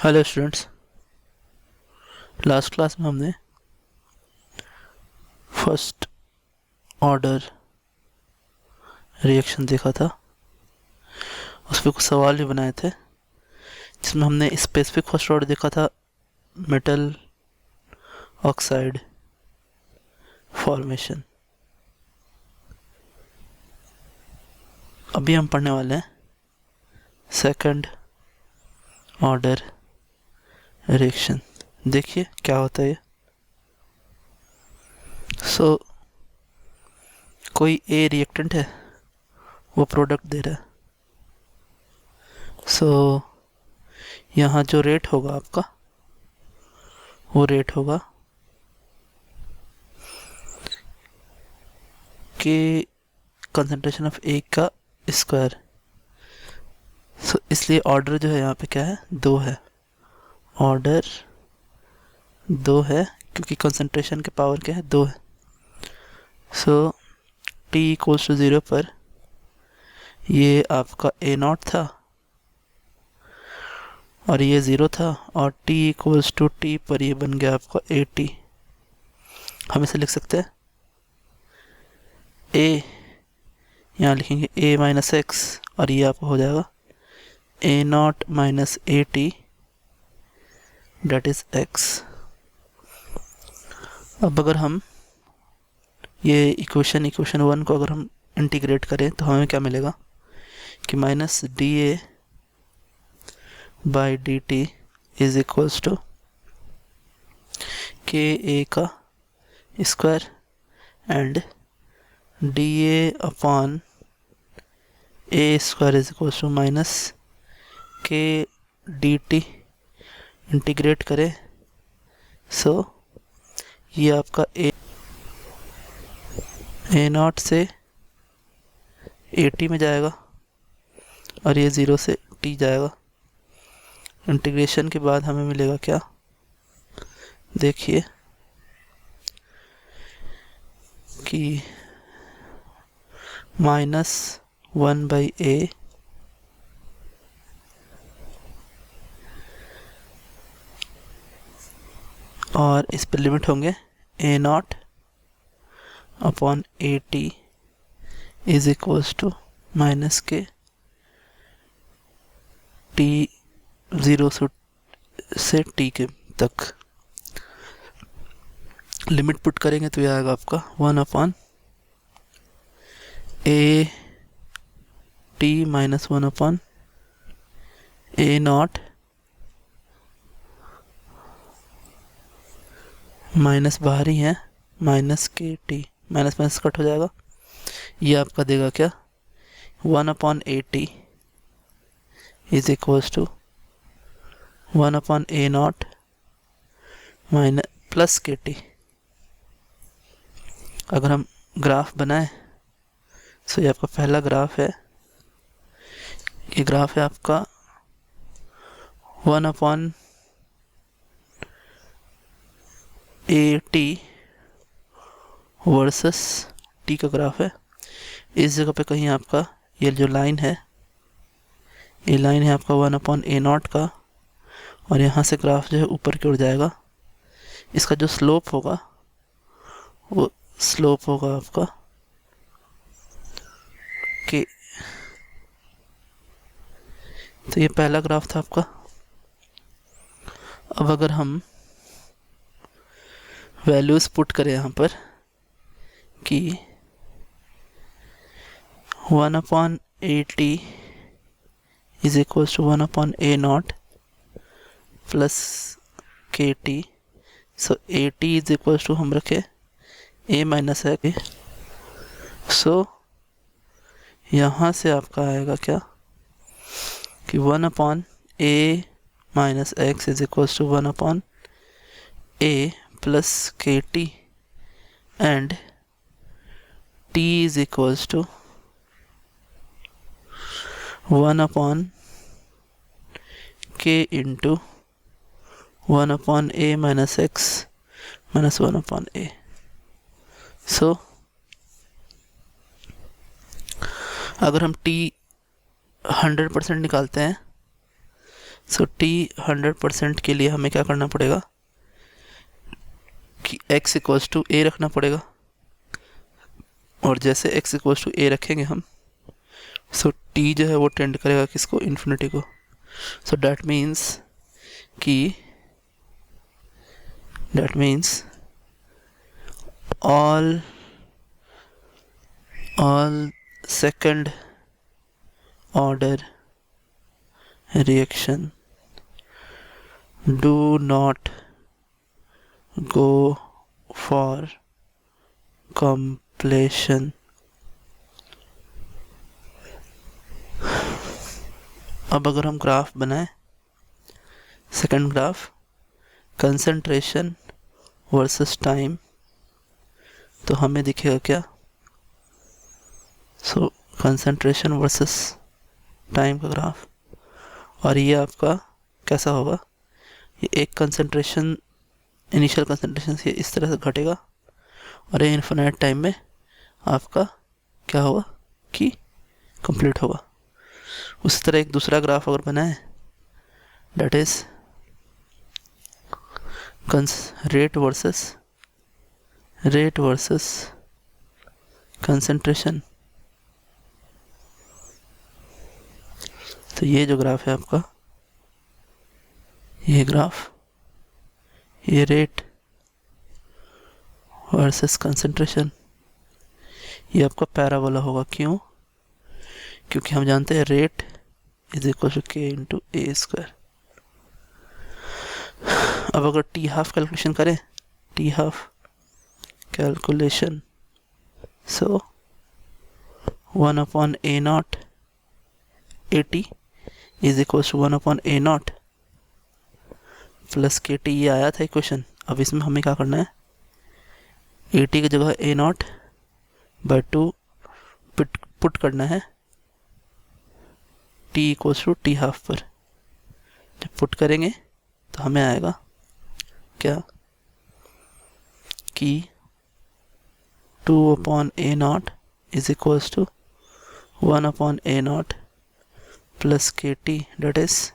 Hello students. Last class में हमने first order reaction देखा था। उस पर कुछ सवाल भी बनाए थे जिसमें हमने स्पेसिफिक फर्स्ट ऑर्डर देखा था, मेटल ऑक्साइड फॉर्मेशन। अभी हम पढ़ने वाले हैं सेकंड ऑर्डर रिएक्शन। देखिए क्या होता है ये। कोई ए रिएक्टेंट है, वो प्रोडक्ट दे रहा है। यहाँ जो रेट होगा आपका, वो रेट होगा कि कंसंट्रेशन ऑफ ए का स्क्वायर। इसलिए ऑर्डर जो है यहाँ पे क्या है, 2 है। ऑर्डर 2 है क्योंकि कंसंट्रेशन के पावर क्या है, 2 है। टी इक्वल्स टू 0 पर ये आपका ए नॉट था और ये 0 था, और t इक्वल्स टू टी पर ये बन गया आपका ए टी। हम इसे लिख सकते हैं ए, यहाँ लिखेंगे ए माइनस एक्स, और ये आपका हो जाएगा A not minus A T that is X. अब अगर हम ये इक्वेशन 1 को अगर हम इंटीग्रेट करें तो हमें क्या मिलेगा कि minus d a by d t is equals to k a का square and d a upon a square is equals to minus k d t. Integrate करें ये आपका ए नॉट से ए टी में जाएगा और ये 0 से टी जाएगा। इंटीग्रेशन के बाद हमें मिलेगा क्या, देखिए कि -1/a और इस पर लिमिट होंगे A naught upon A T is equals to minus K T 0 से टी के तक। लिमिट पुट करेंगे तो ये आएगा आपका 1 upon A T minus 1 upon A not minus बाहर ही है, minus K T, minus minus cut हो जाएगा। ये आपका देगा क्या, 1 upon A T is equals to 1 upon A not minus plus के टी। अगर हम ग्राफ बनाएं ये आपका पहला ग्राफ है। ये ग्राफ है आपका 1 upon A T versus T का ग्राफ है। इस जगह पे कहीं आपका ये जो लाइन है, ये लाइन है आपका 1 अपॉन ए नॉट का, और यहाँ से ग्राफ जो है ऊपर की ओर जाएगा। इसका जो स्लोप होगा वो स्लोप होगा आपका कि, तो ये पहला ग्राफ था आपका। अब अगर हम वैल्यूज पुट करें यहाँ पर कि 1 upon A T is equal to 1 upon A naught plus के T. A T is equal to हम रखे ए माइनस है। यहाँ से आपका आएगा क्या कि 1 upon A minus X is equal to 1 upon A plus के T and T is equals to 1 upon K into 1 upon A minus X minus 1 upon A. अगर हम t 100% निकालते हैं सो t 100% के लिए हमें क्या करना पड़ेगा कि x इक्वल्स टू a रखना पड़ेगा, और जैसे x इक्वल्स टू a रखेंगे हम, सो t जो है वो टेंड करेगा किसको, इन्फिनिटी को। So that means all second order reaction do not go for completion। अब अगर हम ग्राफ बनाएं, second graph concentration versus time, तो हमें दिखेगा क्या, सो कंसंट्रेशन वर्सेस टाइम का ग्राफ, और ये आपका कैसा होगा, ये एक कंसंट्रेशन, इनिशियल कंसंट्रेशन से इस तरह से घटेगा, और ये इन्फिनाइट टाइम में आपका क्या होगा कि कंप्लीट होगा। उसी तरह एक दूसरा ग्राफ अगर बनाए, that is rate versus concentration, तो ये जो ग्राफ है आपका, ये ग्राफ, ये रेट वर्सेस कंसंट्रेशन, ये आपका पैराबोला होगा। क्यों? क्योंकि हम जानते हैं rate is equal to k into a square. अब अगर टी हाफ कैलकुलेशन करें, t half calculation, so 1/a0 at is equal to 1/a0 plus के टी, ये आया था इक्वेशन। अब इसमें हमें क्या करना है, ए टी की जगह a0/2 पुट करना है t equals to t half पर। जब पुट करेंगे तो हमें आएगा क्या कि 2/a0 is equals to 1/a0 plus के टी, डेट इज,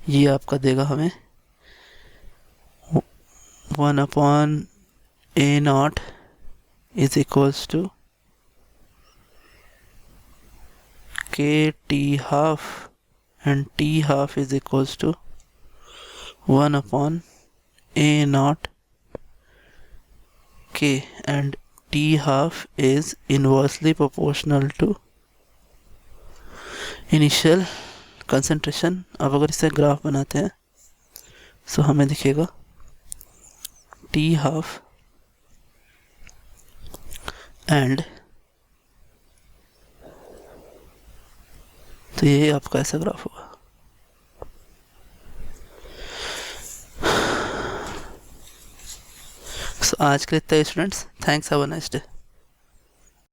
ये आपका देगा हमें 1/a0 is equals to k t half, and t half is equals to 1/a0 k, and t half is inversely proportional to initial concentration। अब अगर इसे graph बनाते हैं तो हमें दिखेगा t half एंड, तो ये आपका ऐसा ग्राफ होगा। आज के लिए इतना students, thanks, have a nice day.